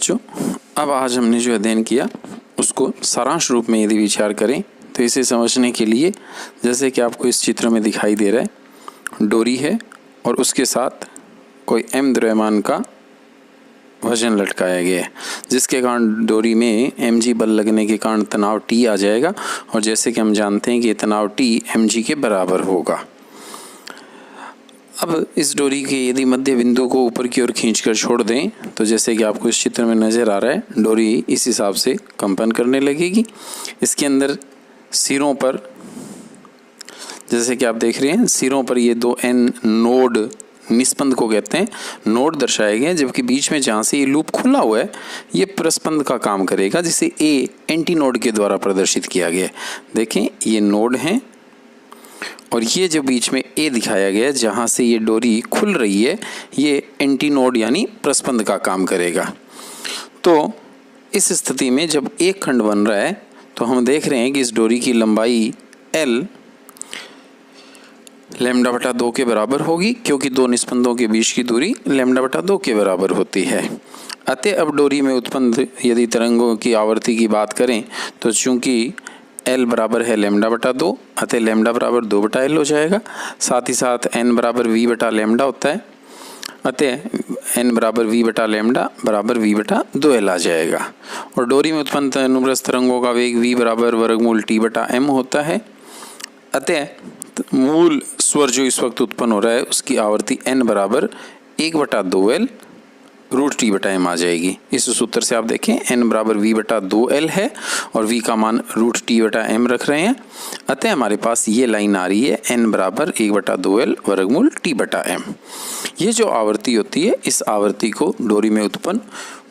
बच्चों, अब आज हमने जो अध्ययन किया उसको सारांश रूप में यदि विचार करें तो इसे समझने के लिए जैसे कि आपको इस चित्र में दिखाई दे रहा है, डोरी है और उसके साथ कोई m द्रव्यमान का वजन लटकाया गया है, जिसके कारण डोरी में mg बल लगने के कारण तनाव T आ जाएगा और जैसे कि हम जानते हैं कि तनाव T mg के बराबर होगा। अब इस डोरी के यदि मध्य बिंदु को ऊपर की ओर खींचकर छोड़ दें तो जैसे कि आपको इस चित्र में नज़र आ रहा है, डोरी इस हिसाब से कंपन करने लगेगी। इसके अंदर सिरों पर जैसे कि आप देख रहे हैं, सिरों पर ये दो n नोड, निस्पंद को कहते हैं, नोड दर्शाए गए हैं, जबकि बीच में जहाँ से ये लूप खुला हुआ है ये प्रस्पंद का काम करेगा, जिसे ए एंटी नोड के द्वारा प्रदर्शित किया गया है। देखें ये नोड हैं और ये जो बीच में ए दिखाया गया है जहाँ से ये डोरी खुल रही है, ये एंटी नोड यानी प्रस्पंद का काम करेगा। तो इस स्थिति में जब एक खंड बन रहा है तो हम देख रहे हैं कि इस डोरी की लंबाई L लैम्डा बटा 2 के बराबर होगी, क्योंकि दो निस्पंदों के बीच की दूरी लैम्डा बटा 2 के बराबर होती है। अतः अब डोरी में उत्पन्न यदि तरंगों की आवृत्ति की बात करें तो चूंकि L बराबर है लैम्डा बटा 2, अतः लैम्डा बराबर 2 बटा L हो जाएगा। साथ ही साथ n बराबर v बटा लैम्डा होता है, अतः n बराबर v बटा लैम्डा बराबर v बटा 2L आ जाएगा। और डोरी में उत्पन्न अनुप्रस्थ तरंगों का वेग v बराबर वर्गमूल t बटा m होता है। अतः मूल स्वर जो इस वक्त उत्पन्न हो रहा है उसकी आवृत्ति n बराबर 1 बटा 2L रूट टी बटा एम आ जाएगी। इस सूत्र से आप देखें n बराबर v बटा 2L है और v का मान रूट टी बटा एम रख रहे हैं। अतः हमारे पास ये लाइन आ रही है n बराबर 1 बटा 2L वर्गमूल टी बटा एम। ये जो आवृत्ति होती है, इस आवृत्ति को डोरी में उत्पन्न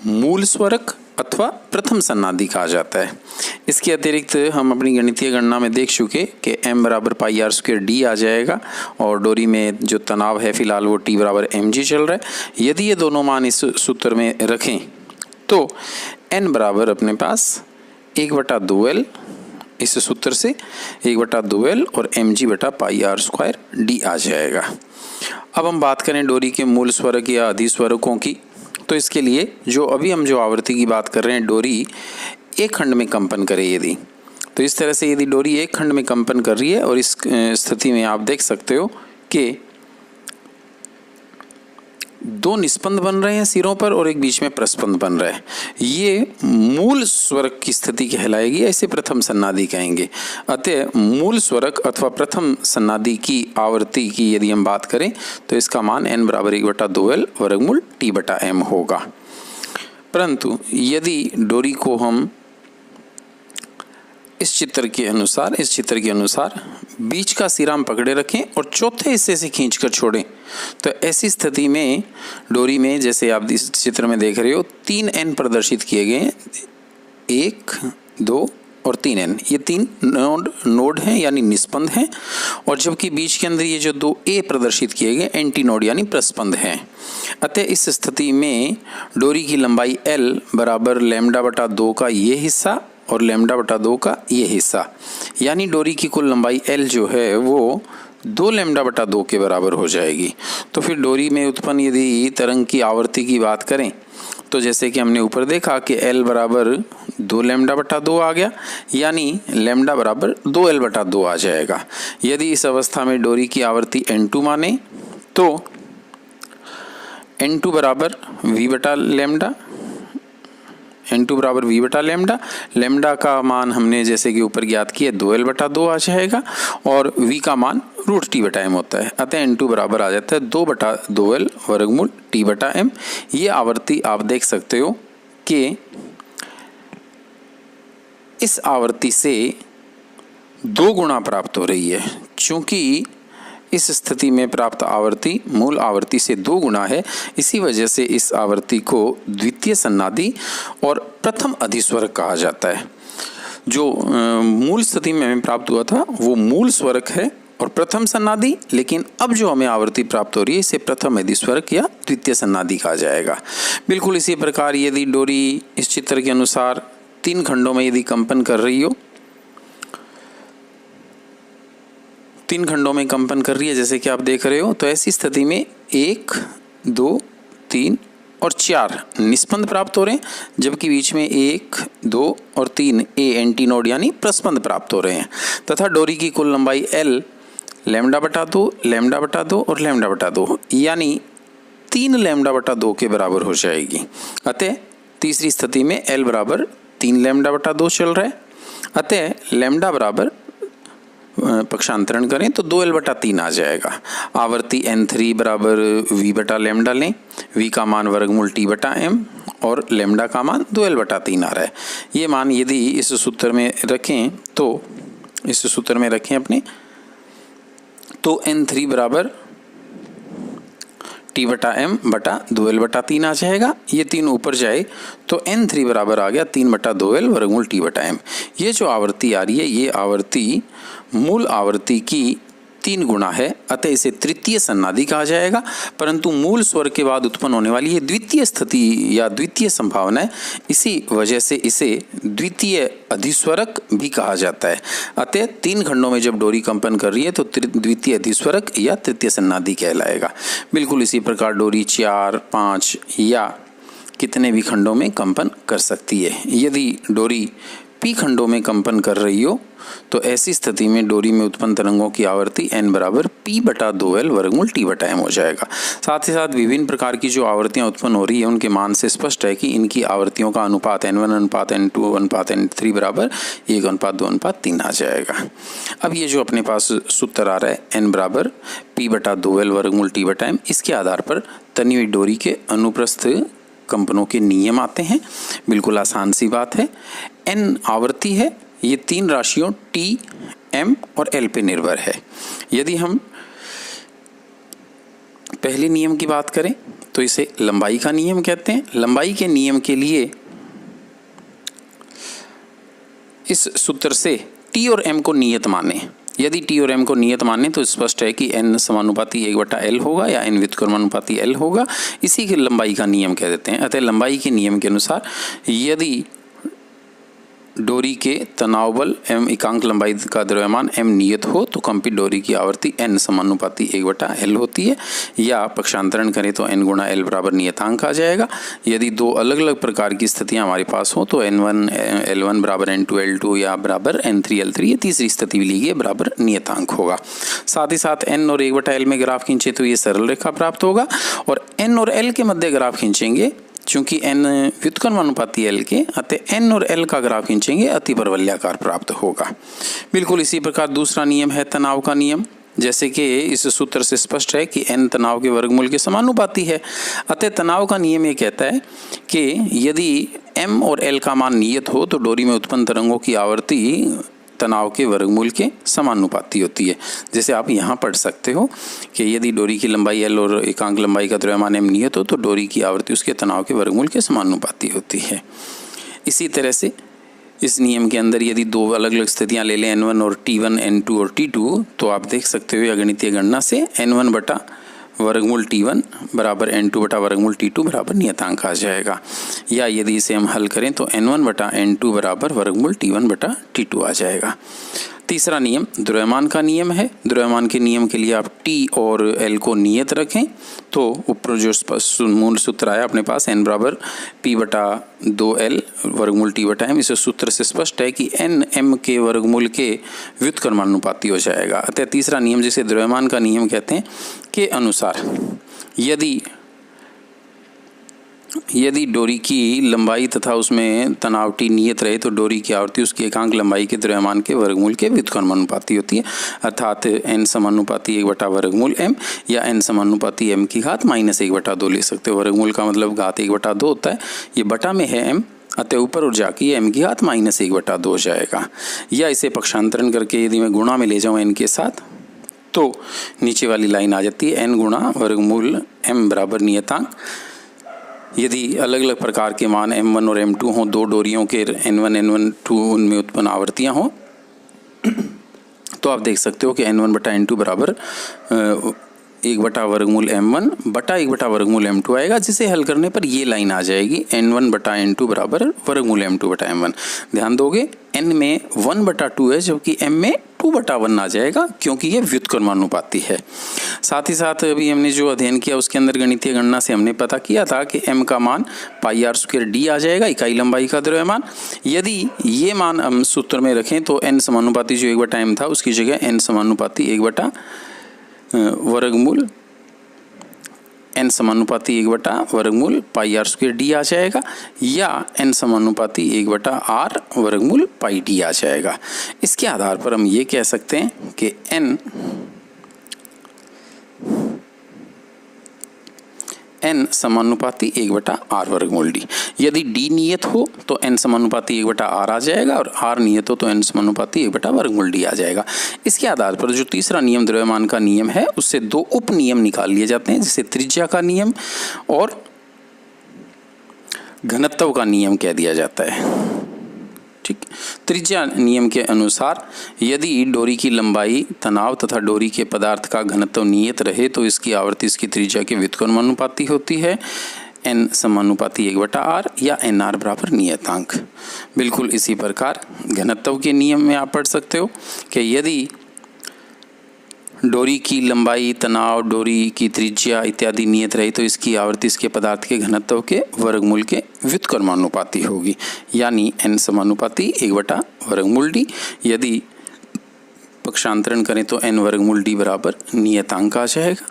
मूल स्वरक अथवा प्रथम सन्नादि कहा जाता है। इसके अतिरिक्त हम अपनी गणितीय गणना में देख चुके कि m बराबर पाई आर स्क्वायर डी आ जाएगा और डोरी में जो तनाव है फिलहाल वो T बराबर mg चल रहा है। यदि ये दोनों मान इस सूत्र में रखें तो n बराबर अपने पास 1 बटा 2L, इस सूत्र से 1 बटा 2L और mg बटा पाई आर स्क्वायर डी आ जाएगा। अब हम बात करें डोरी के मूल स्वरक या अधिस्वरकों की, तो इसके लिए जो अभी हम जो आवृत्ति की बात कर रहे हैं, डोरी एक खंड में कंपन करे यदि, तो इस तरह से यदि डोरी एक खंड में कंपन कर रही है और इस स्थिति में आप देख सकते हो कि दो निस्पंद बन रहे हैं सिरों पर और एक बीच में प्रस्पंद बन रहा है, ये मूल स्वरक की स्थिति कहलाएगी, ऐसे प्रथम सन्नादि कहेंगे। अतः मूल स्वरक अथवा प्रथम सन्नादि की आवृत्ति की यदि हम बात करें तो इसका मान n बराबर 1 बटा 2L वर्गमूल T बटा M होगा। परंतु यदि डोरी को हम इस चित्र के अनुसार बीच का सिरा हम पकड़े रखें और चौथे हिस्से से खींचकर छोड़ें तो ऐसी स्थिति में डोरी में, जैसे आप इस चित्र में देख रहे हो, 3n प्रदर्शित किए गए हैं, 1, 2 और 3n, ये 3 नोड हैं यानी निस्पंद हैं, और जबकि बीच के अंदर ये जो 2a प्रदर्शित किए गए एंटी नोड यानी प्रस्पंद हैं। अतः इस स्थिति में डोरी की लंबाई L बराबर लैम्डा बटा 2 का ये हिस्सा और लैम्डा बटा 2 का ये हिस्सा, यानी डोरी की कुल लंबाई L जो है वो 2 लैम्डा बटा 2 के बराबर हो जाएगी। तो फिर डोरी में उत्पन्न यदि तरंग की आवृत्ति की बात करें तो जैसे कि हमने ऊपर देखा कि L बराबर 2 लैम्डा बटा 2 आ गया, यानी लैम्डा बराबर 2L बटा 2 आ जाएगा। यदि इस अवस्था में डोरी की आवृत्ति N2 माने तो N2 बराबर V बटा लैम्डा, N2 बराबर V बटा लैम्डा, लैम्डा का मान हमने जैसे कि ऊपर ज्ञात किया 2L बटा 2 आ जाएगा और V का मान रूट T बटा M होता है। अतः N2 बराबर आ जाता है 2 बटा 2L वर्गमूल T बटा M। ये आवृत्ति आप देख सकते हो कि इस आवृत्ति से 2 गुना प्राप्त हो रही है, क्योंकि इस स्थिति में प्राप्त आवृत्ति मूल आवृत्ति से 2 गुना है। इसी वजह से इस आवृत्ति को द्वितीय सन्नादि और प्रथम अधिस्वरक कहा जाता है। जो मूल स्थिति में हमें प्राप्त हुआ था वो मूल स्वरक है और प्रथम सन्नादि, लेकिन अब जो हमें आवृत्ति प्राप्त हो रही है इसे प्रथम अधिस्वरक या द्वितीय सन्नादि कहा जाएगा। बिल्कुल इसी प्रकार यदि डोरी इस चित्र के अनुसार 3 खंडों में यदि कंपन कर रही हो, 3 खंडों में कंपन कर रही है जैसे कि आप देख रहे हो, तो ऐसी स्थिति में 1, 2, 3 और 4 निस्पंद प्राप्त हो रहे हैं, जबकि बीच में 1, 2 और 3 ए एंटीनोड यानी प्रस्पंद प्राप्त हो रहे हैं। तथा डोरी की कुल लंबाई L लैम्डा बटा 2, लैम्डा बटा 2 और लैम्डा बटा 2 यानी 3 लैम्डा बटा 2 के बराबर हो जाएगी। अतः तीसरी स्थिति में L बराबर 3 लैम्डा बटा 2 चल रहा है। अतः लैम्डा बराबर पक्षांतरण करें तो 2L बटा 3 आ जाएगा। आवर्ती N3 बराबर V बटा लैम्डा लें, V का मान वर्गमूल T बटा M और लैम्डा का मान 2L बटा 3 आ रहा है। ये मान यदि इस सूत्र में रखें अपने तो N3 बराबर T बटा M बटा 2L बटा 3 आ जाएगा। ये 3 ऊपर जाए तो N3 बराबर आ गया 3 बटा 2L वर्गमूल T बटा M। ये जो आवृत्ति आ रही है ये आवृत्ति मूल आवृत्ति की 3 गुना है, अतः इसे तृतीय सन्नादि कहा जाएगा। परंतु मूल स्वर के बाद उत्पन्न होने वाली ये द्वितीय स्थिति या द्वितीय संभावना है, इसी वजह से इसे द्वितीय अधिस्वरक भी कहा जाता है। अतः 3 खंडों में जब डोरी कंपन कर रही है तो द्वितीय अधिस्वरक या तृतीय सन्नादि कहलाएगा। बिल्कुल इसी प्रकार डोरी 4, 5 या कितने भी खंडों में कंपन कर सकती है। यदि डोरी पी खंडों में कंपन कर रही हो तो ऐसी स्थिति में डोरी में उत्पन्न तरंगों की आवृत्ति n बराबर p बटा 2L वर्गमूल T बटा M हो जाएगा। साथ ही साथ विभिन्न प्रकार की जो आवृत्तियां उत्पन्न हो रही है उनके मान से स्पष्ट है कि इनकी आवृत्तियों का अनुपात n1 अनुपात n2 अनुपात n3 बराबर 1 अनुपात 2 अनुपात 3 आ जाएगा। अब ये जो अपने पास सूत्र आ रहा है n बराबर p बटा 2L वर्गमूल T बटा M, इसके आधार पर तनी हुई डोरी के अनुप्रस्थ कंपनों के नियम आते हैं। बिल्कुल आसान सी बात है। n आवृत्ति है, ये 3 राशियों T, M और L पे निर्भर है। यदि हम पहले नियम की बात करें तो इसे लंबाई का नियम कहते हैं। लंबाई के नियम के लिए इस सूत्र से T और M को नियत माने। यदि T और M को नियत माने तो स्पष्ट है कि n समानुपाती 1 बटा L होगा या n व्युत्क्रमानुपाती L होगा। इसी के लंबाई का नियम कह देते हैं। अतः लंबाई के नियम के अनुसार यदि डोरी के तनाव बल एवं एकांक लंबाई का द्रव्यमान m नियत हो तो कंपित डोरी की आवृत्ति n समानुपाती 1 बटा L होती है, या पक्षांतरण करें तो n गुणा L बराबर नियतांक आ जाएगा। यदि 2 अलग अलग प्रकार की स्थितियां हमारे पास हो तो n1 L1 बराबर n2 L2 या बराबर n3 L3, ये तीसरी स्थिति भी ली गई बराबर नियतांक होगा। साथ ही साथ n और 1 बटा L में ग्राफ खींचे तो ये सरल रेखा प्राप्त होगा, और n और L के मध्य ग्राफ खींचेंगे चूंकि n व्युत्क्रमानुपाती L के, अतः n और L का ग्राफ खींचेंगे अतिपरवलयाकार प्राप्त होगा। बिल्कुल इसी प्रकार दूसरा नियम है तनाव का नियम। जैसे कि इस सूत्र से स्पष्ट है कि n तनाव के वर्गमूल के समानुपाती है। अतः तनाव का नियम ये कहता है कि यदि m और L का मान नियत हो तो डोरी में उत्पन्न तरंगों की आवृत्ति तनाव के वर्गमूल के समानुपाती होती है। जैसे आप यहाँ पढ़ सकते हो कि यदि डोरी की लंबाई L और एकांक लंबाई का द्रव्यमान m नियत हो तो डोरी की आवृत्ति उसके तनाव के वर्गमूल के समानुपाती होती है। इसी तरह से इस नियम के अंदर यदि 2 अलग अलग स्थितियां ले लें n1 और T1, n2 और T2, तो आप देख सकते हो गणितीय गणना से n1 बटा वर्गमूल T1 बराबर n2 बटा वर्गमूल T2 बराबर नियतांक आ जाएगा। या यदि इसे हम हल करें तो n1 बटा n2 बराबर वर्गमूल T1 बटा T2 आ जाएगा। तीसरा नियम द्रव्यमान का नियम है। द्रव्यमान के नियम के लिए आप T और L को नियत रखें तो ऊपर जो मूल सूत्र आया अपने पास n बराबर P बटा 2L वर्गमूल T बटा M, इस सूत्र से स्पष्ट है कि n m के वर्गमूल के व्युत्क्रमानुपाती हो जाएगा। अतः तीसरा नियम जिसे द्रव्यमान का नियम कहते हैं के अनुसार यदि डोरी की लंबाई तथा उसमें तनाव T नियत रहे तो डोरी की आवृत्ति उसकी एकांक लंबाई के द्रव्यमान के वर्गमूल के व्युत्क्रमानुपाती होती है, अर्थात n समानुपाती 1 बटा वर्गमूल m या n समानुपाती m की घात -1 बटा 2 ले सकते हो। वर्गमूल का मतलब घात 1 बटा 2 होता है, ये बटा में है m, अतः ऊपर और जाके m की घात -1 बटा 2 हो जाएगा। या इसे पक्षांतरण करके यदि मैं गुणा में ले जाऊँ n के साथ तो नीचे वाली लाइन आ जाती है n गुणा वर्गमूल m बराबर नियतांक। यदि अलग अलग प्रकार के मान m1 और m2 हों, 2 डोरियों के n1 n2 उनमें उत्पन्न आवृत्तियां हों, तो आप देख सकते हो कि n1 बटा n2 बराबर 1/वर्गमूल m1 बटा 1/वर्गमूल m2 आएगा, जिसे हल करने पर ये लाइन आ जाएगी n1 बटा n2 बराबर वर्गमूल m2 बटा m1। ध्यान दोगे n में 1/2 है जबकि m में 2/1 आ जाएगा, क्योंकि ये व्युत्क्रमानुपाती है। साथ ही साथ अभी हमने जो अध्ययन किया उसके अंदर गणितीय गणना से हमने पता किया था कि m का मान πr² d आ जाएगा, इकाई लंबाई का द्रव्यमान। यदि ये मान हम सूत्र में रखें तो n समानुपाती जो 1/m था उसकी जगह n समानुपाती 1/वर्गमूल n समानुपाती 1/वर्गमूल πr² d आ जाएगा, या n समानुपाती 1/r वर्गमूल पाई d आ जाएगा। इसके आधार पर हम ये कह सकते हैं कि n समानुपाती 1/r वर्गमूल d। यदि d नियत हो तो n समानुपाती 1/r आ जाएगा, और r नियत हो तो n समानुपाती 1/वर्गमूल d आ जाएगा। इसके आधार पर जो तीसरा नियम द्रव्यमान का नियम है उससे दो उप नियम निकाल लिए जाते हैं, जिसे त्रिज्या का नियम और घनत्व का नियम कह दिया जाता है। ठीक, त्रिज्या नियम के अनुसार यदि डोरी की लंबाई, तनाव तथा डोरी के पदार्थ का घनत्व नियत रहे तो इसकी आवर्ती इसकी त्रिज्या के व्युत्क्रमानुपाती होती है, n समानुपाती 1/r या nr बराबर नियतांक। बिल्कुल इसी प्रकार घनत्व के नियम में आप पढ़ सकते हो कि यदि डोरी की लंबाई, तनाव, डोरी की त्रिज्या इत्यादि नियत रही तो इसकी आवर्ती इसके पदार्थ के घनत्व के वर्गमूल के व्युत्क्रमानुपाती होगी, यानी n समानुपाती 1/वर्गमूल d। यदि पक्षांतरण करें तो n वर्गमूल d बराबर नियतांक आ जाएगा।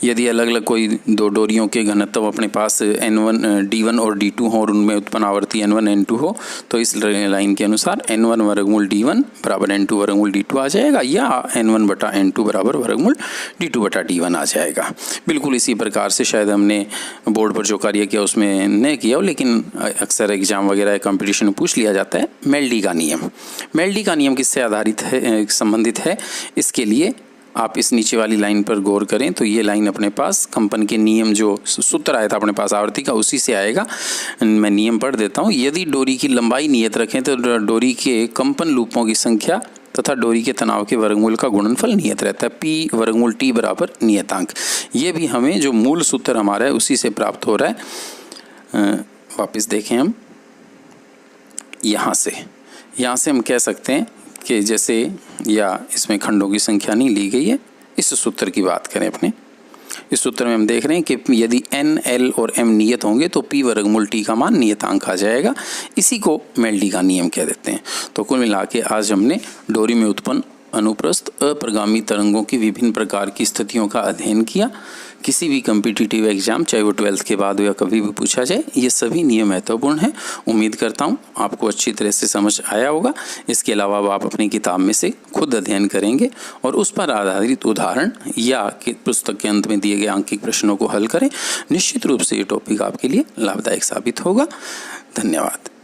यदि अलग अलग कोई दो डोरियों के घनत्व अपने पास d1 और d2 हो और उनमें उत्पन्न आवर्ती n1 n2 हो तो इस लाइन के अनुसार n1 वर्गमूल d1 बराबर n2 वर्गमूल d2 आ जाएगा, या n1 बटा n2 बराबर वर्गमूल d2 बटा d1 आ जाएगा। बिल्कुल इसी प्रकार से शायद हमने बोर्ड पर जो कार्य किया उसमें नहीं किया हो, लेकिन अक्सर एग्जाम वगैरह कंपटीशन में पूछ लिया जाता है मेल्डी का नियम। मेल्डी का नियम किससे आधारित है, संबंधित है, इसके लिए आप इस नीचे वाली लाइन पर गौर करें तो ये लाइन अपने पास कंपन के नियम जो सूत्र आया था अपने पास आवर्ती का उसी से आएगा। मैं नियम पढ़ देता हूँ। यदि डोरी की लंबाई नियत रखें तो डोरी के कंपन लूपों की संख्या तथा डोरी के तनाव के वर्गमूल का गुणनफल नियत रहता है, p वर्गमूल t बराबर नियतांक। ये भी हमें जो मूल सूत्र हमारा है उसी से प्राप्त हो रहा है। वापस देखें हम यहाँ से हम कह सकते हैं कि जैसे, या इसमें खंडों की संख्या नहीं ली गई है, इस सूत्र की बात करें अपने, इस सूत्र में हम देख रहे हैं कि यदि n, l और m नियत होंगे तो p वर्गमूल t का मान नियतांक आ जाएगा। इसी को मेल्डी का नियम कह देते हैं। तो कुल मिला के आज हमने डोरी में उत्पन्न अनुप्रस्थ अप्रगामी तरंगों की विभिन्न प्रकार की स्थितियों का अध्ययन किया। किसी भी कम्पिटिटिव एग्जाम, चाहे वो 12th के बाद हो या कभी भी पूछा जाए, ये सभी नियम महत्वपूर्ण हैं। उम्मीद करता हूँ आपको अच्छी तरह से समझ आया होगा। इसके अलावा आप अपनी किताब में से खुद अध्ययन करेंगे और उस पर आधारित उदाहरण या पुस्तक के अंत में दिए गए आंकिक प्रश्नों को हल करें। निश्चित रूप से ये टॉपिक आपके लिए लाभदायक साबित होगा। धन्यवाद।